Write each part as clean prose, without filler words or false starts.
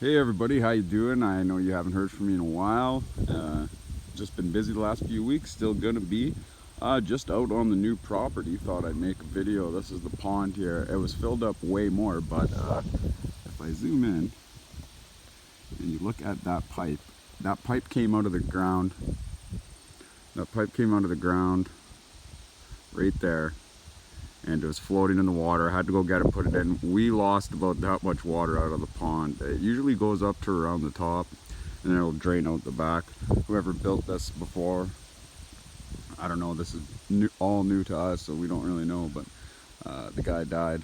Hey everybody, how you doing? I know you haven't heard from me in a while. Just been busy the last few weeks, still gonna be. Just out on the new property, thought I'd make a video. This is the pond here. It was filled up way more, but if I zoom in and you look at that pipe came out of the ground. That pipe came out of the ground right there, and it was floating in the water. I had to go get it, put it in. We lost about that much water out of the pond. It usually goes up to around the top and it'll drain out the back. Whoever built this before, I don't know, this is all new to us, so we don't really know, but the guy died.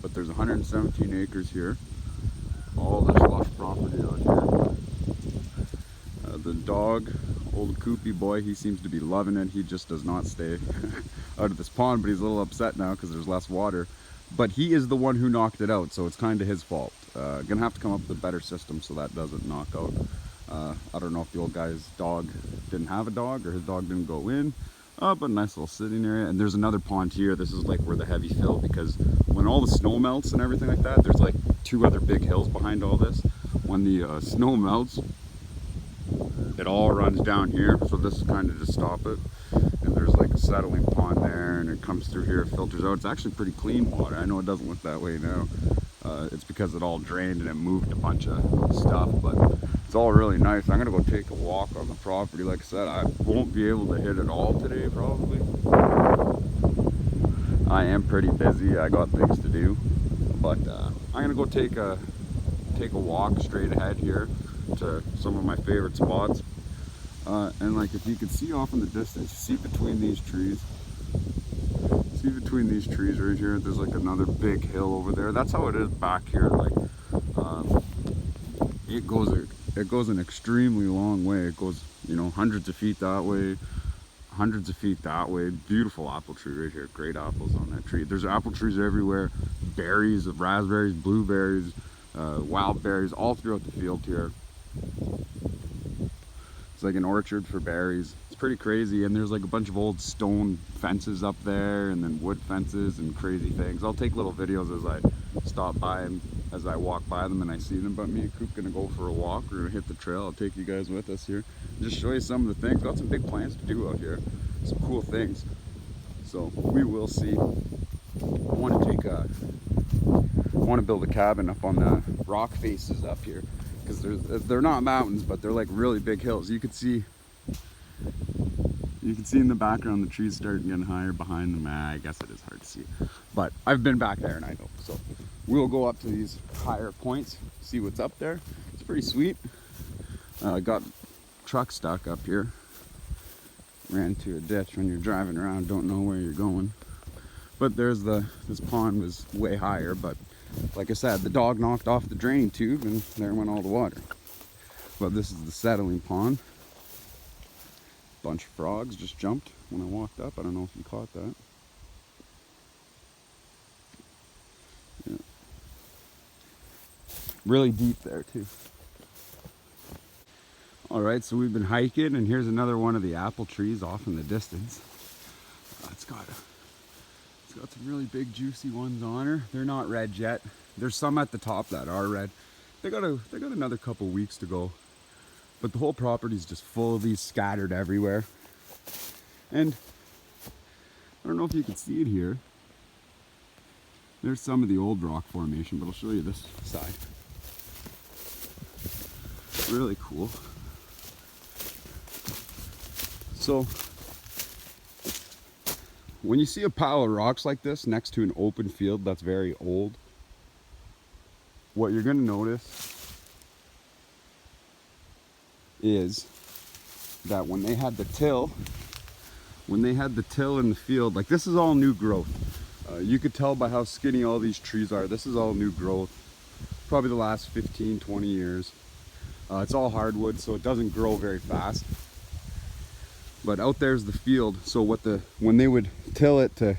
But there's 117 acres here, all this lush property out here. The dog, old Koopy boy, he seems to be loving it. He just does not stay out of this pond, but he's a little upset now because there's less water. But he is the one who knocked it out, so it's kind of his fault. Gonna have to come up with a better system so that doesn't knock out. I don't know if the old guy's dog didn't have a dog or his dog didn't go in, but nice little sitting area. And there's another pond here. This is like where the heavy fill, because when all the snow melts and everything like that, there's like two other big hills behind all this. When the snow melts, it all runs down here, so this is kind of to stop it. And there's like a settling pond there, and it comes through here, filters out. It's actually pretty clean water. I know it doesn't look that way now. It's because it all drained and it moved a bunch of stuff, but it's all really nice. I'm gonna go take a walk on the property. Like I said, I won't be able to hit it all today probably. I am pretty busy. I got things to do, but I'm gonna go take a walk straight ahead here to some of my favorite spots. And like, if you can see off in the distance, see between these trees right here, there's like another big hill over there. That's how it is back here. Like it goes an extremely long way. It goes, you know, hundreds of feet that way, hundreds of feet that way. Beautiful apple tree right here. Great apples on that tree. There's apple trees everywhere, berries of raspberries, blueberries, wild berries all throughout the field here. It's like an orchard for berries. It's pretty crazy, and there's like a bunch of old stone fences up there, and then wood fences and crazy things. I'll take little videos as I stop by and as I walk by them and I see them. But me and Coop gonna go for a walk. We're gonna hit the trail. I'll take you guys with us here and just show you some of the things. Got some big plans to do out here. Some cool things. So we will see. I want to build a cabin up on the rock faces up here, because they're not mountains, but they're like really big hills. You can see in the background the trees starting getting higher behind them. I guess it is hard to see, but I've been back there and I know. So we'll go up to these higher points, see what's up there. It's pretty sweet. Got truck stuck up here. Ran into a ditch. When you're driving around, don't know where you're going. But there's this pond was way higher, but like I said, the dog knocked off the draining tube and there went all the water. But this is the settling pond. Bunch of frogs just jumped when I walked up. I don't know if you caught that. Yeah. Really deep there too. All right, so we've been hiking, and here's another one of the apple trees off in the distance. It's got some really big juicy ones on her. They're not red yet. There's some at the top that are red. They got another couple weeks to go. But the whole property is just full of these scattered everywhere. And I don't know if you can see it here. There's some of the old rock formation, but I'll show you this side. Really cool. So when you see a pile of rocks like this next to an open field that's very old, what you're gonna notice is that when they had the till in the field, like this is all new growth. You could tell by how skinny all these trees are. This is all new growth, probably the last 15-20 years. It's all hardwood, so it doesn't grow very fast. But out there's the field. So when they would till it to,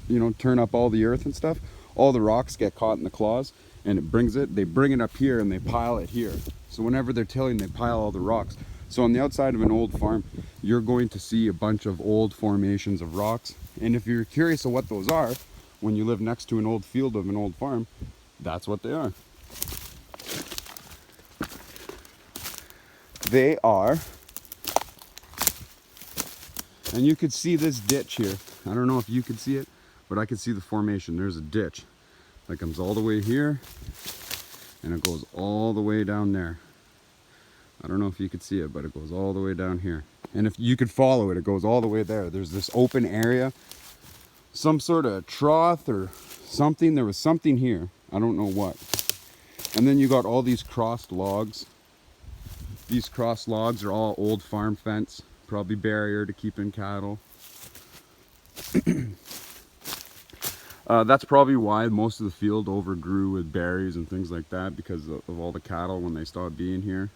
you know, turn up all the earth and stuff, all the rocks get caught in the claws, and they bring it up here and they pile it here. So whenever they're tilling, they pile all the rocks. So on the outside of an old farm, you're going to see a bunch of old formations of rocks. And if you're curious of what those are, when you live next to an old field of an old farm, that's what they are. They are, and you could see this ditch here. I don't know if you could see it, but I could see the formation. There's a ditch that comes all the way here, and it goes all the way down there. I don't know if you could see it, but it goes all the way down here. And if you could follow it, it goes all the way there. There's this open area, some sort of trough or something. There was something here. I don't know what. And then you got all these crossed logs. These crossed logs are all old farm fence, probably barrier to keep in cattle. That's probably why most of the field overgrew with berries and things like that, because of all the cattle when they stopped being here.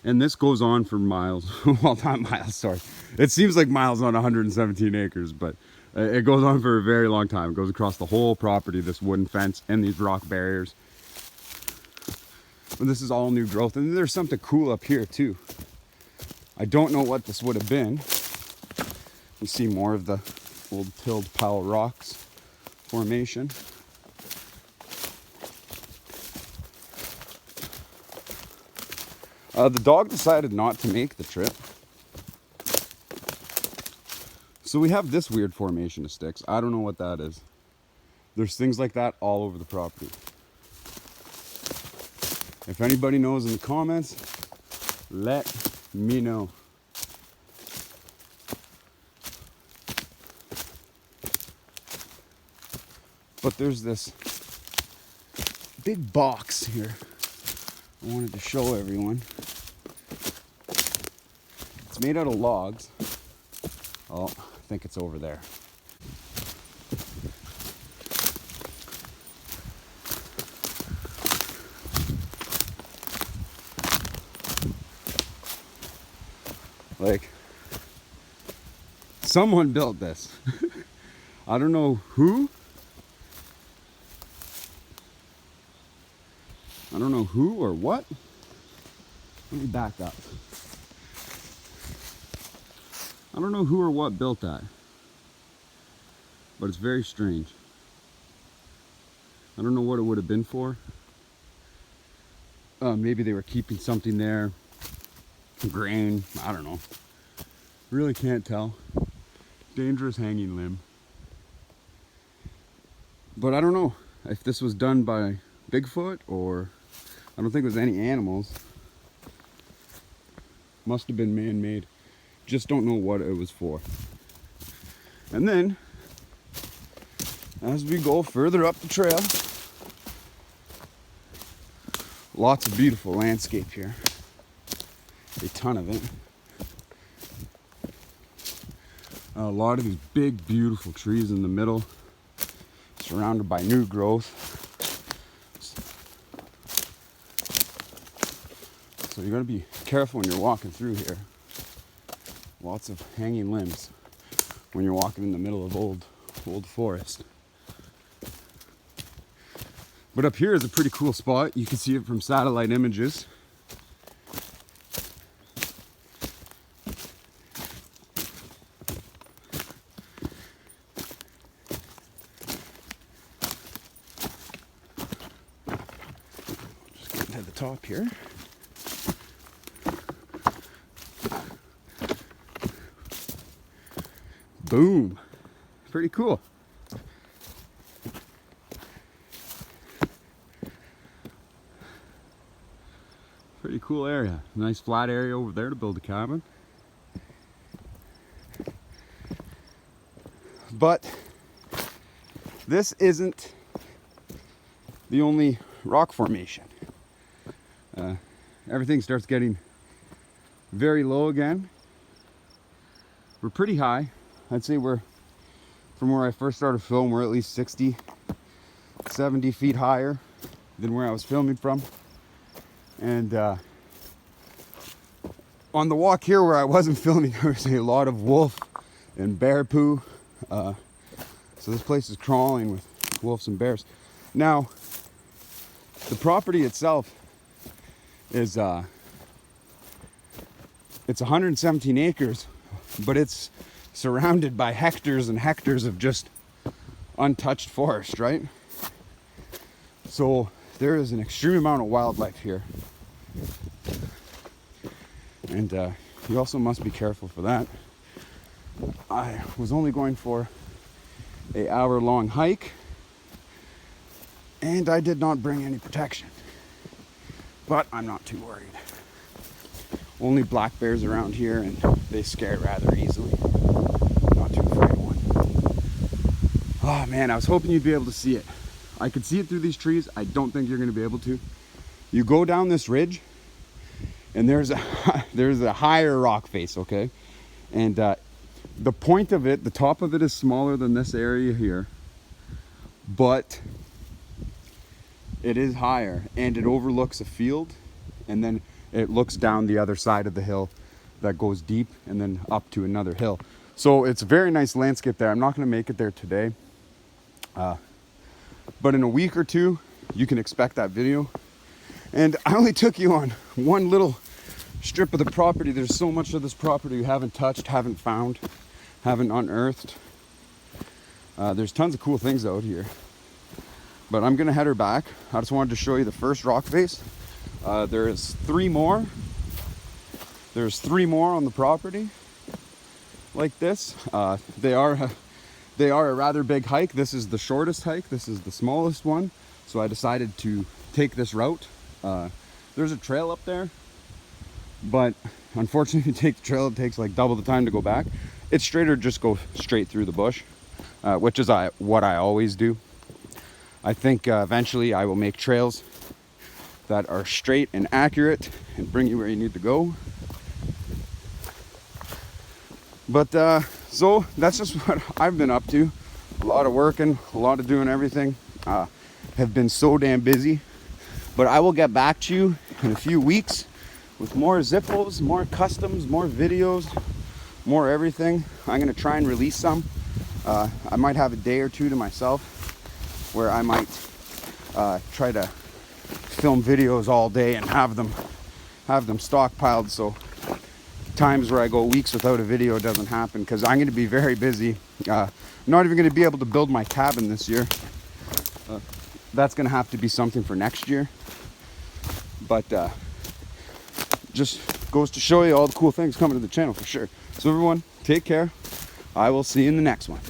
And this goes on for miles. Well, not miles, sorry. It seems like miles on 117 acres, but it goes on for a very long time. It goes across the whole property, this wooden fence and these rock barriers. But this is all new growth. And there's something cool up here too. I don't know what this would have been. You see more of the old tilled pile rocks formation. The dog decided not to make the trip. So we have this weird formation of sticks. I don't know what that is. There's things like that all over the property. If anybody knows in the comments, let me know. But there's this big box here I wanted to show everyone. It's made out of logs. Oh, I think it's over there. Like, someone built this. I don't know who. I don't know who or what. Let me back up. I don't know who or what built that, but it's very strange. I don't know what it would have been for. Maybe they were keeping something there, grain, I don't know. Really can't tell. Dangerous hanging limb. But I don't know if this was done by Bigfoot or I don't think it was any animals. Must have been man-made. Just don't know what it was for. And then, as we go further up the trail, lots of beautiful landscape here. A ton of it. A lot of these big, beautiful trees in the middle, surrounded by new growth. So you gotta be careful when you're walking through here. Lots of hanging limbs when you're walking in the middle of old forest. But up here is a pretty cool spot. You can see it from satellite images. Just getting to the top here. Boom. Pretty cool. Pretty cool area. Nice flat area over there to build a cabin. But this isn't the only rock formation. Everything starts getting very low again. We're pretty high. I'd say we're, from where I first started filming, we're at least 60, 70 feet higher than where I was filming from. And on the walk here where I wasn't filming, there was a lot of wolf and bear poo. So this place is crawling with wolves and bears. Now, the property itself is, it's 117 acres, but it's surrounded by hectares and hectares of just untouched forest, right? So there is an extreme amount of wildlife here. And you also must be careful for that. I was only going for an hour-long hike, and I did not bring any protection. But I'm not too worried. Only black bears around here, and they scare rather easily. Not too afraid of one. Oh man, I was hoping you'd be able to see it. I could see it through these trees. I don't think you're going to be able to. You go down this ridge, and there's a higher rock face, okay? And the point of it, the top of it is smaller than this area here, but it is higher, and it overlooks a field, and then it looks down the other side of the hill that goes deep and then up to another hill. So it's a very nice landscape there. I'm not going to make it there today, but in a week or two you can expect that video. And I only took you on one little strip of the property. There's so much of this property you haven't touched, haven't found, haven't unearthed. There's tons of cool things out here, but I'm gonna head her back. I just wanted to show you the first rock face. There's 3 more. There's 3 more on the property like this. They are a rather big hike. This is the shortest hike. This is the smallest one. So I decided to take this route. There's a trail up there, but unfortunately, if you take the trail, it takes like double the time to go back. It's straighter, just go straight through the bush, which is what I always do. I think eventually I will make trails that are straight and accurate and bring you where you need to go. But so that's just what I've been up to. A lot of working, a lot of doing everything. Have been so damn busy. But I will get back to you in a few weeks with more Zippos, more customs, more videos, more everything. I'm gonna try and release some. I might have a day or two to myself where I might try to film videos all day and have them stockpiled, so times where I go weeks without a video doesn't happen, because I'm going to be very busy. I'm not even going to be able to build my cabin this year. That's going to have to be something for next year. But just goes to show you all the cool things coming to the channel for sure. So everyone, take care. I will see you in the next one.